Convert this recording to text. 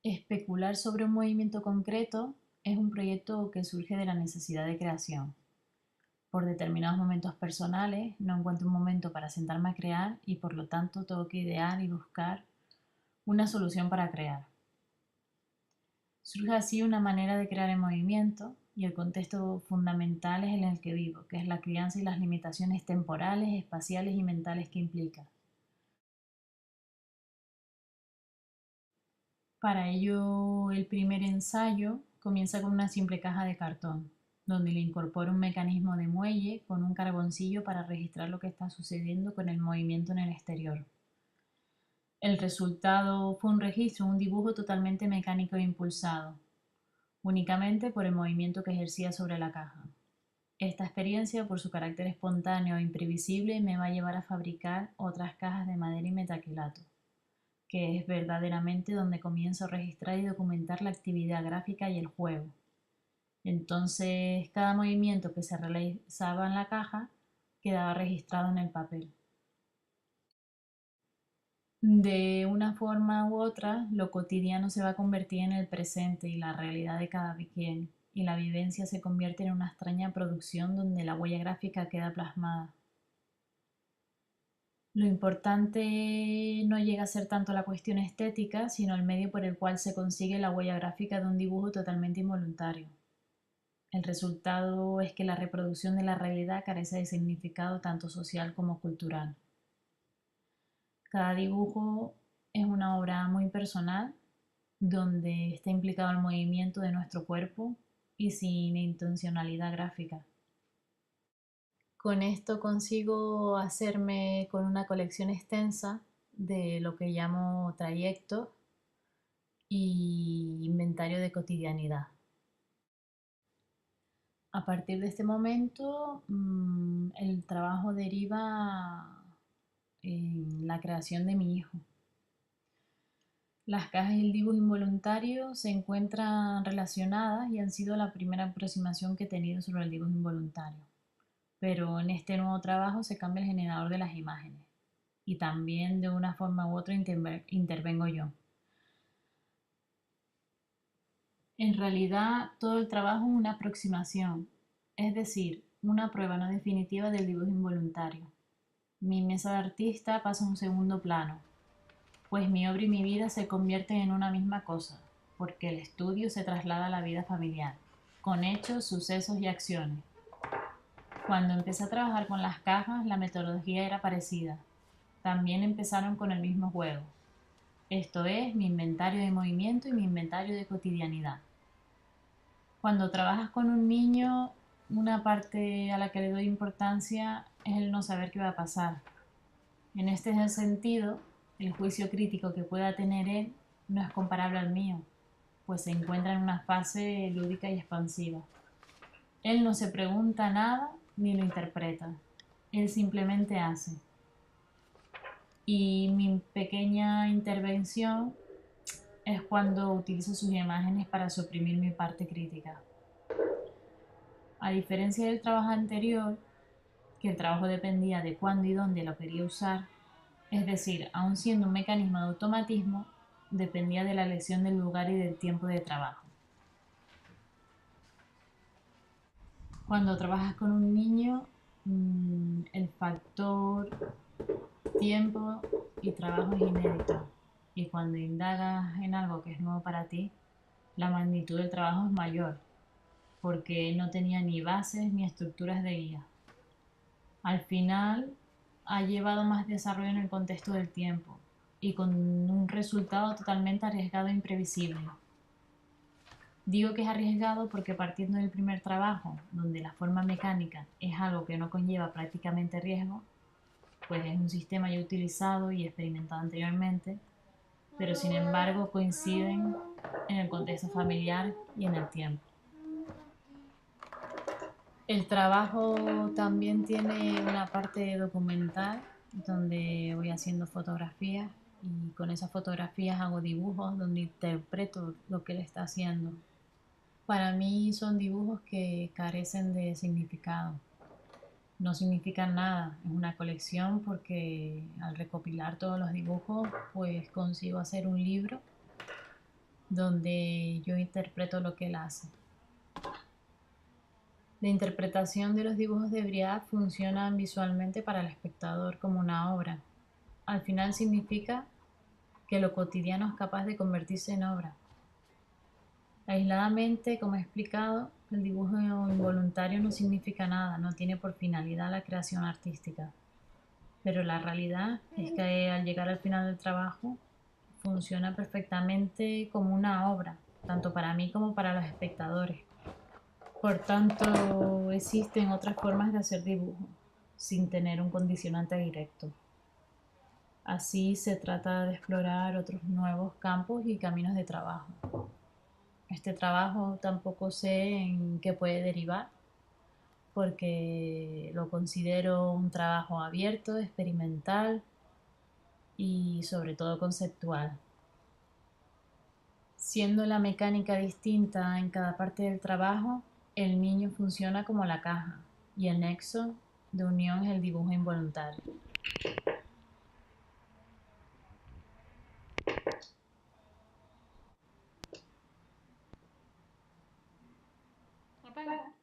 Especular sobre un movimiento concreto es un proyecto que surge de la necesidad de creación. Por determinados momentos personales no encuentro un momento para sentarme a crear y por lo tanto tengo que idear y buscar una solución para crear. Surge así una manera de crear en movimiento y el contexto fundamental es en el que vivo, que es la crianza y las limitaciones temporales, espaciales y mentales que implica. Para ello, el primer ensayo comienza con una simple caja de cartón, donde le incorporo un mecanismo de muelle con un carboncillo para registrar lo que está sucediendo con el movimiento en el exterior. El resultado fue un registro, un dibujo totalmente mecánico e impulsado, únicamente por el movimiento que ejercía sobre la caja. Esta experiencia, por su carácter espontáneo e imprevisible, me va a llevar a fabricar otras cajas de madera y metacrilato, que es verdaderamente donde comienzo a registrar y documentar la actividad gráfica y el juego. Entonces, cada movimiento que se realizaba en la caja quedaba registrado en el papel. De una forma u otra, lo cotidiano se va a convertir en el presente y la realidad de cada quien, y la vivencia se convierte en una extraña producción donde la huella gráfica queda plasmada. Lo importante no llega a ser tanto la cuestión estética, sino el medio por el cual se consigue la huella gráfica de un dibujo totalmente involuntario. El resultado es que la reproducción de la realidad carece de significado tanto social como cultural. Cada dibujo es una obra muy personal, donde está implicado el movimiento de nuestro cuerpo y sin intencionalidad gráfica. Con esto consigo hacerme con una colección extensa de lo que llamo trayectos y inventario de cotidianidad. A partir de este momento, el trabajo deriva en la creación de mi hijo. Las cajas y el dibujo involuntario se encuentran relacionadas y han sido la primera aproximación que he tenido sobre el dibujo involuntario. Pero en este nuevo trabajo se cambia el generador de las imágenes y también de una forma u otra intervengo yo. En realidad, todo el trabajo es una aproximación, es decir, una prueba no definitiva del dibujo involuntario. Mi mesa de artista pasa a un segundo plano, pues mi obra y mi vida se convierten en una misma cosa, porque el estudio se traslada a la vida familiar, con hechos, sucesos y acciones. Cuando empecé a trabajar con las cajas, la metodología era parecida. También empezaron con el mismo juego. Esto es mi inventario de movimiento y mi inventario de cotidianidad. Cuando trabajas con un niño, una parte a la que le doy importancia es el no saber qué va a pasar. En este sentido, el juicio crítico que pueda tener él no es comparable al mío, pues se encuentra en una fase lúdica y expansiva. Él no se pregunta nada ni lo interpreta, él simplemente hace. Y mi pequeña intervención es cuando utilizo sus imágenes para suprimir mi parte crítica. A diferencia del trabajo anterior, que el trabajo dependía de cuándo y dónde lo quería usar, es decir, aun siendo un mecanismo de automatismo, dependía de la elección del lugar y del tiempo de trabajo. Cuando trabajas con un niño, el factor tiempo y trabajo es inédito. Y cuando indagas en algo que es nuevo para ti, la magnitud del trabajo es mayor, porque no tenía ni bases ni estructuras de guía. Al final, ha llevado más desarrollo en el contexto del tiempo y con un resultado totalmente arriesgado e imprevisible. Digo que es arriesgado porque partiendo del primer trabajo, donde la forma mecánica es algo que no conlleva prácticamente riesgo, pues es un sistema ya utilizado y experimentado anteriormente, pero sin embargo coinciden en el contexto familiar y en el tiempo. El trabajo también tiene una parte documental donde voy haciendo fotografías y con esas fotografías hago dibujos donde interpreto lo que él está haciendo. Para mí son dibujos que carecen de significado, no significan nada, es una colección porque al recopilar todos los dibujos pues consigo hacer un libro donde yo interpreto lo que él hace. La interpretación de los dibujos de Briat funcionan visualmente para el espectador como una obra. Al final significa que lo cotidiano es capaz de convertirse en obra. Aisladamente, como he explicado, el dibujo involuntario no significa nada, no tiene por finalidad la creación artística. Pero la realidad es que al llegar al final del trabajo, funciona perfectamente como una obra, tanto para mí como para los espectadores. Por tanto, existen otras formas de hacer dibujo, sin tener un condicionante directo. Así se trata de explorar otros nuevos campos y caminos de trabajo. Este trabajo tampoco sé en qué puede derivar, porque lo considero un trabajo abierto, experimental y sobre todo conceptual. Siendo la mecánica distinta en cada parte del trabajo, el niño funciona como la caja y el nexo de unión es el dibujo involuntario. Apaga.